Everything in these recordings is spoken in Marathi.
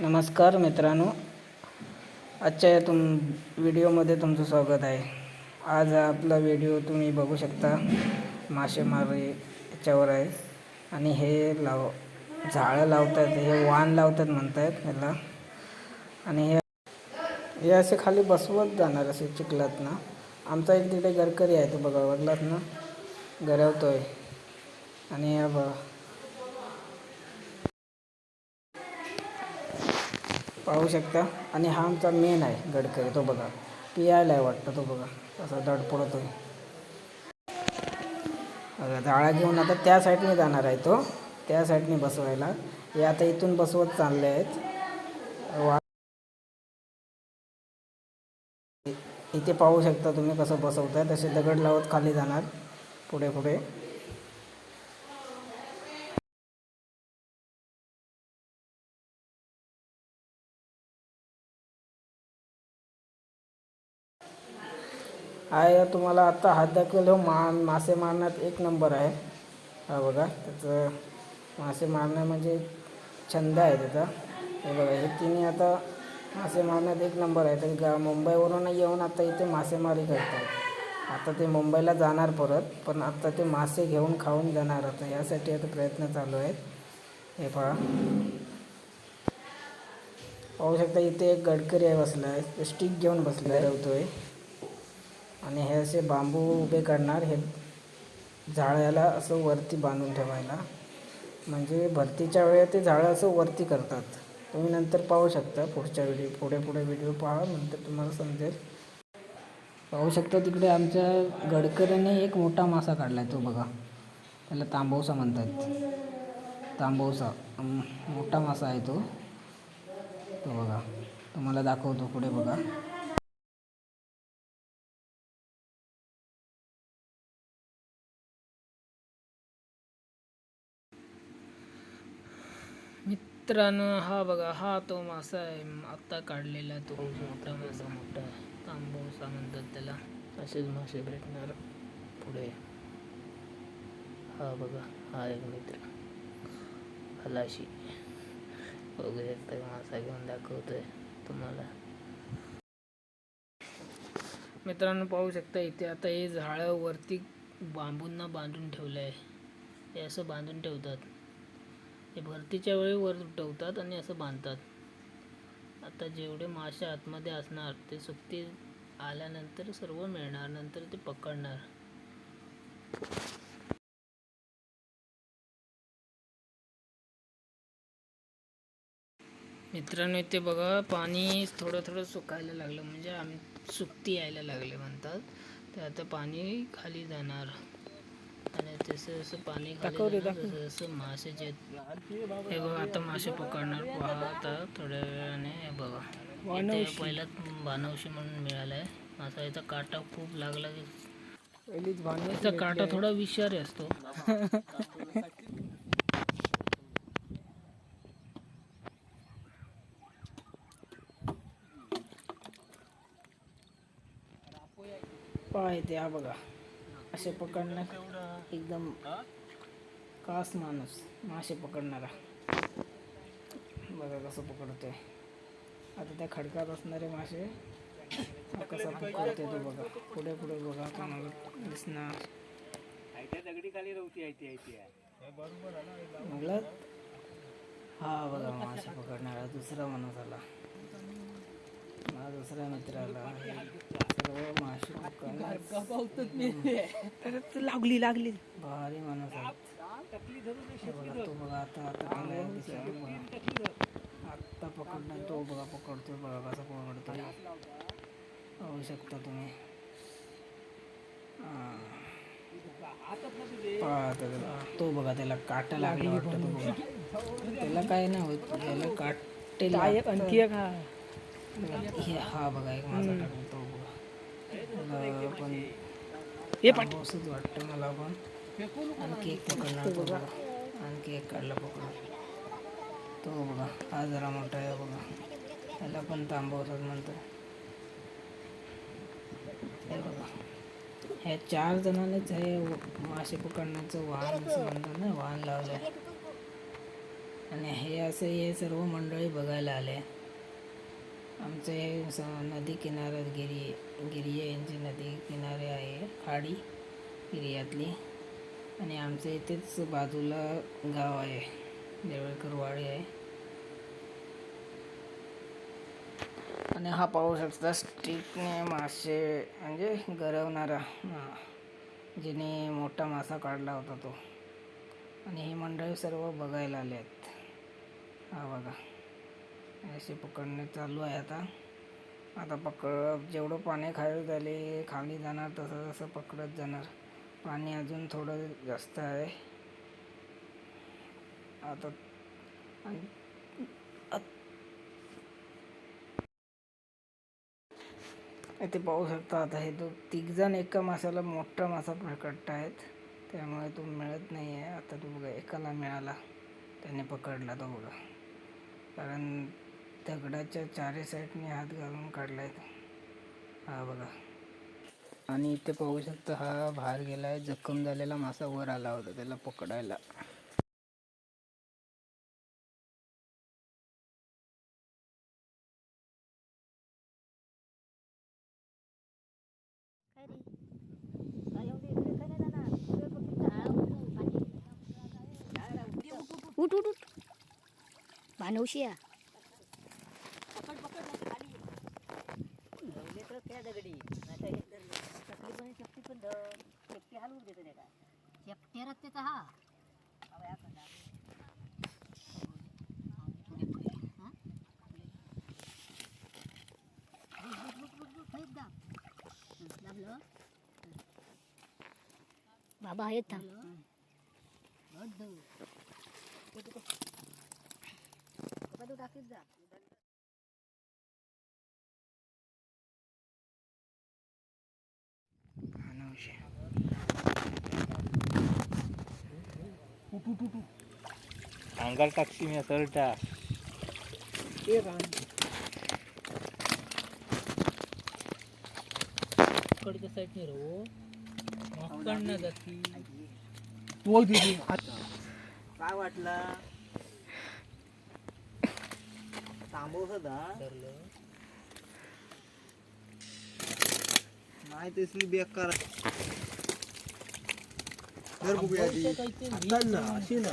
नमस्कार मित्रांनो, आजच्या या व्हिडिओमध्ये तुमचं स्वागत आहे. आज आपला व्हिडिओ तुम्ही बघू शकता मासेमारी याच्यावर आहे. आणि हे झाडं लावतात, हे वाण लावतात म्हणतात याला. आणि हे असे खाली बसवत जाणार असे चिखलात ना. आमचा एक तिथे गरकरी आहे, तो बघा बघलात ना, गरवतोय. आणि हे बघा पाहू शकता. आणि हा आमचा मेन आहे गडकरी, तो बघा पियायला आहे वाटतं, तो बघा असा धडपडतोय. जाळा घेऊन आता त्या साईडने जाणार आहे, तो त्या साईडने बसवायला. हे आता इथून बसवत चालले आहेत. इथे पाहू शकता तुम्ही कसं बसवताय. तसे दगड लावत खाली जाणार पुढे पुढे. आहे तुम्हाला आता हात दाखवलं. मासे मारण्यात एक नंबर आहे हा बघा. त्याचं मासे मारणं म्हणजे छंद आहे त्याचा. हे बघा, हे तिने आता मासे मारण्यात एक नंबर आहे. तरी मुंबईवरून येऊन आता इथे मासेमारी करतात. आता ते मुंबईला जाणार परत, पण आता ते मासे घेऊन खाऊन जाणार. आता यासाठी आता प्रयत्न चालू आहेत. हे पहा, पाहू शकता इथे एक गडकरी आहे बसला आहे, स्टिक घेऊन बसला आहे. आणि हे असे बांबू उभे करणार, हे झाडाला असं वरती बांधून ठेवायला. म्हणजे भरतीच्या वेळेत ते झाडं असं वरती करतात. तुम्ही नंतर पाहू शकता पुढच्या पुढे व्हिडिओ पहा, नंतर तुम्हाला समजेल. पाहू शकता तिकडे आमच्या गडकरीने एक मोठा मासा काढला आहे, तो बघा. त्याला तांबवसा म्हणतात, तांबवसा. मोठा मासा आहे तो बघा. तुम्हाला दाखवतो पुढे बघा. मित्रांनो, हा बघा, हा तो मासा आहे आत्ता काढलेला. तो मोठा मासा, मोठा तांबवसा म्हणतात त्याला. असेच मासे भेटणार पुढे. हा बघा, हा एक मित्र खलाशी बघू शकता, मासा घेऊन दाखवतोय तुम्हाला. मित्रांनो पाहू शकता इथे आता हे झाडं वरती बांबूंना बांधून ठेवलं आहे. हे असं बांधून ठेवतात. हे भरतीच्या वेळी वर ठेवतात आणि असं बांधतात. आता जेवढे मासे आतमध्ये असणार ते सुट्टी आल्यानंतर सर्व मिळणार, नंतर ते पकडणार. मित्रांनो इथे बघा, पाणी थोडं थोडं सुकायला लागलं, म्हणजे सुकती यायला लागले म्हणतात. ते आता पाणी खाली जाणार. आणि तसं जसं पाणी खाली जाणार तसं जसं मासे जे हे बघा, आता मासे पकडणार पहा आता थोड्या वेळाने. हे बघा, इथे पहिलाच बानवशी म्हणून मिळाला आहे मासा. याचा काटा खूप लागला. याचा काटा थोडा विषारी असतो. पहा इथे, हा बघा, असे पकडण्यात एकदम खास माणूस मासे पकडणारा. बघा कसं पकडतोय. आता त्या खडकात असणारे मासे कसा पकडतोय तो बघा. पुढे पुढे बघा, तुम्हाला दिसणार. हा बघा, मासे पकडणारा दुसरा माणूस आला. माझा दुसरा मित्र आला. सर्व मासे पकडणार लागली भारी माणूस आहे. बघा तो बघा, आता आत्ता पकडणार तो बघा. पकडतोय बघा, कसा पकडतोय पाहू शकता तुम्ही. तो बघा, त्याला काटा लागला वाटतं. तो बघा, त्याला काय नाही होत, त्याला काटे आणखी हा बघा, एक माझा टाकतो बघा. पण असंच वाटतं मला. पण आणखी एक पकडणार तो बघा. आणखी एक काढला पकडून तो बघा. हा जरा मोठा आहे बघा. त्याला पण तांबवसाच म्हणतो. हे बघा, ह्या 4 जणांनीच हे मासे पकडण्याचं वाहन असं म्हणतात ना, वाहन लावलंय. आणि हे सर्व मंडळी बघायला आले. आमचे नदी किनाऱ्यात गिरिया यांची नदी किनारे आहे, खाडी गिरियातली. आणि आमच्या इथेच बाजूला गाव आहे, देवळकर वाडी आहे. आणि हा पाहू शकता स्टिकने मासे म्हणजे गरवणारा, जिने मोठा मासा काढला होता तो. आणि ही मंडळी सर्व बघायला आले आहेत. हा बघा, असे पकडणे चालू आहे. आता जेवढं पाणी खाली जाणार तसं तसं पकडत जाणार. पाणी अजून थोडं जास्त आहे आता. इथे पाहू शकता आता हे तिघजण एका माशाला मोठा मासा पकडतायत, त्यामुळे तो मिळत नाही आहे. आता तो बघा, एकाला मिळाला, त्याने पकडला तो बघा, कारण दगडाच्या चारी साईडने हात घालून काढलाय तो. हा बघा. आणि इथे पाहू शकता हा बाहेर गेलाय, जखम झालेला मासा वर आला होता त्याला पकडायला. उठ उठ उठ भानवशिया बाबा आहेत थांब. अंगाल टाकशी मी सरटा कडच्या साईडने रो माकडनं जाती. तो दिदी काय वाटला थांबव सदा नाही तसली बेकार घर बघूया आधी. ना अशी ना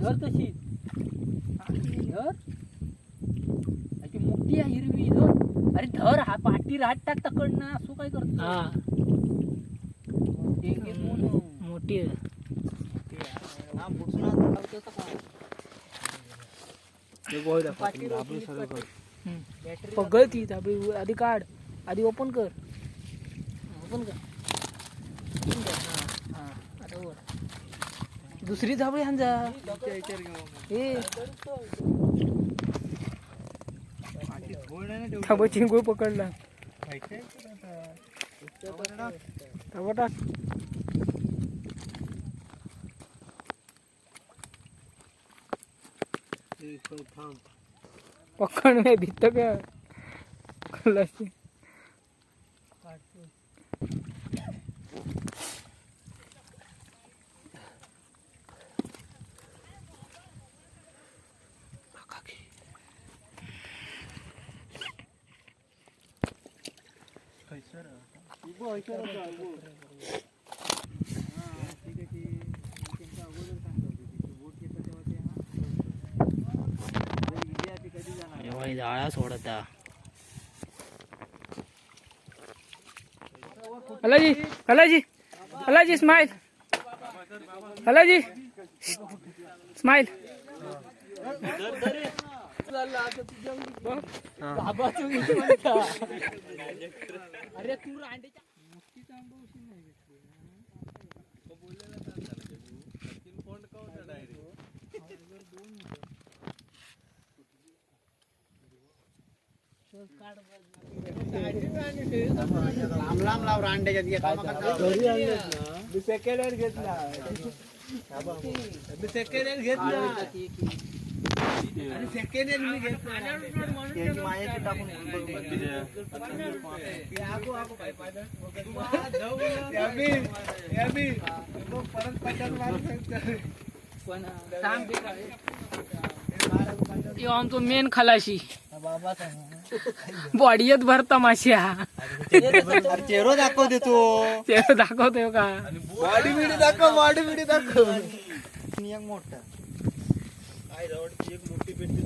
धर तशी धर, मोठी आहे हिरवी धर. अरे धर, हा पाठी हात टाक तकडनं. असं काय करतो? मोठी पगळ ती दाबळी आधी काढ, आधी ओपन कर. हा आता वर दुसरी झाबळी हांजा. थांब, चिंगूळ पकडला. पकड में भित्त का खलाशी. जाळा सोडता. हलाजी हलाजी हलाजी स्माइल, हलाजी स्माइल. झाला आता तुझ्या बाबाचं मीठ म्हणता. अरे तू रांडेच्या मोठी तांबूशी नाही भेटली लांब लांब लाव रांड्याच्यात घेतला घरी आणलेत ना मी सेकंड हँड घेतला मी सेकंड हँड घेतला आणि सेकंड हँड मी घेतला मायाची टाकून परत 50 मारून पण यो आमचो मेन खलाशी बाबा बॉडीत भरता माश्या चेहरा दाखव देतो ते दाखवतोय का बॉडी बिडी दाखव नियम मोठा काय एक मोठी पेटी